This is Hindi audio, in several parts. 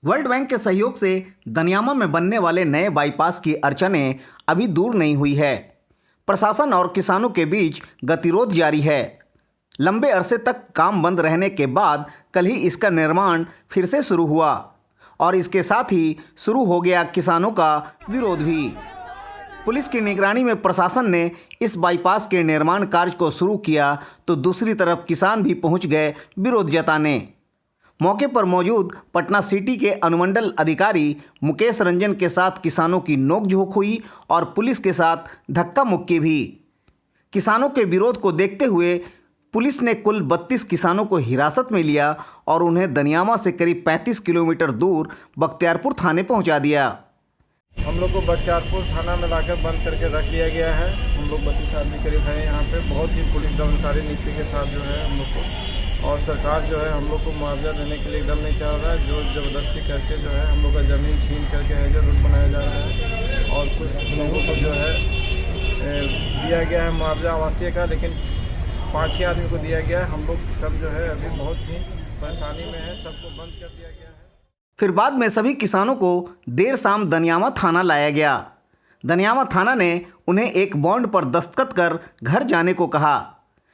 वर्ल्ड बैंक के सहयोग से दनियामा में बनने वाले नए बाईपास की अड़चनें अभी दूर नहीं हुई है। प्रशासन और किसानों के बीच गतिरोध जारी है। लंबे अरसे तक काम बंद रहने के बाद कल ही इसका निर्माण फिर से शुरू हुआ और इसके साथ ही शुरू हो गया किसानों का विरोध भी। पुलिस की निगरानी में प्रशासन ने इस बाईपास के निर्माण कार्य को शुरू किया तो दूसरी तरफ किसान भी पहुंच गए विरोध जताने। मौके पर मौजूद पटना सिटी के अनुमंडल अधिकारी मुकेश रंजन के साथ किसानों की नोकझोंक हुई और पुलिस के साथ धक्का मुक्की भी। किसानों के विरोध को देखते हुए पुलिस ने कुल 32 किसानों को हिरासत में लिया और उन्हें दनियामा से करीब 35 किलोमीटर दूर बख्तियारपुर थाने पहुंचा दिया। हम लोग को बख्तियारपुर थाना में लाकर बंद करके रख लिया गया है। हम लोग 32 आदमी करीब हैं यहाँ पे। बहुत ही पुलिस दमनकारी नीति के साथ जो है हम लोग को, और सरकार जो है हम लोग को मुआवजा देने के लिए एकदम नहीं चाह रहा है। जो ज़बरदस्ती करके जो है हम लोग का ज़मीन छीन करके हैजर रूट बनाया जा रहा है और कुछ लोगों को जो है दिया गया है मुआवजा आवासीय का, लेकिन 5-6 आदमी को दिया गया है। हम लोग सब जो है अभी बहुत ही परेशानी में है, सबको बंद कर दिया गया है। फिर बाद में सभी किसानों को देर शाम दनियामा थाना लाया गया। दनियामा थाना ने उन्हें एक बॉन्ड पर दस्तखत कर घर जाने को कहा,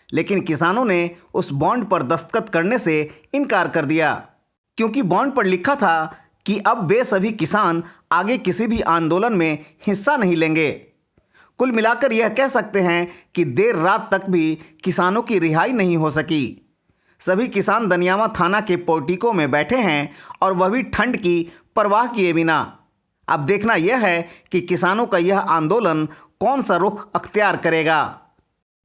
लेकिन किसानों ने उस बॉन्ड पर दस्तखत करने से इनकार कर दिया, क्योंकि बॉन्ड पर लिखा था कि अब वे सभी किसान आगे किसी भी आंदोलन में हिस्सा नहीं लेंगे। कुल मिलाकर यह कह सकते हैं कि देर रात तक भी किसानों की रिहाई नहीं हो सकी। सभी किसान दनियामा थाना के पोर्टिको में बैठे हैं और वह भी ठंड की परवाह किए बिना। अब देखना यह है कि किसानों का यह आंदोलन कौन सा रुख अख्तियार करेगा।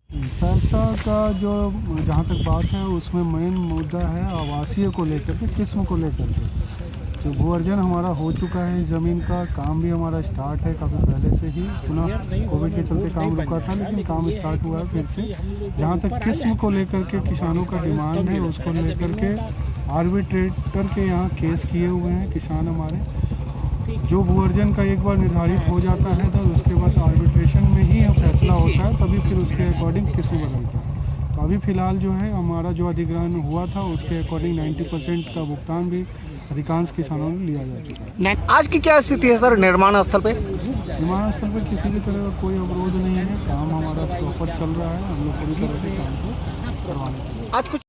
पैसा का जो जहाँ तक बात है उसमें मेन मुद्दा है आवासीय को लेकर के, किस्म को लेकर के। जो भू अर्जन हमारा हो चुका है, इस ज़मीन का काम भी हमारा स्टार्ट है काफ़ी पहले से ही। पुनः कोविड के चलते काम रुका था, लेकिन काम स्टार्ट हुआ है फिर से। जहाँ तक किस्म को लेकर के किसानों का डिमांड है, उसको लेकर के आर्बिट्रेटर के यहाँ केस किए हुए हैं किसान हमारे। जो भू अर्जन का एक बार निर्धारित हो जाता है तो उसके बाद आर्बिट्रेशन में ही फैसला होता है, तभी फिर उसके अकॉर्डिंग किस्म बदलता है। तो अभी फ़िलहाल जो है हमारा जो अधिग्रहण हुआ था उसके अकॉर्डिंग 90% का भुगतान भी अधिकांश किसानों ने लिया जा चुका है। आज की क्या स्थिति है सर निर्माण स्थल पे? निर्माण स्थल पर किसी भी तरह का कोई अवरोध नहीं है, काम हमारा प्रॉपर चल रहा है। हम लोग पूरी तरह से काम को करवाने के लिए आज कुछ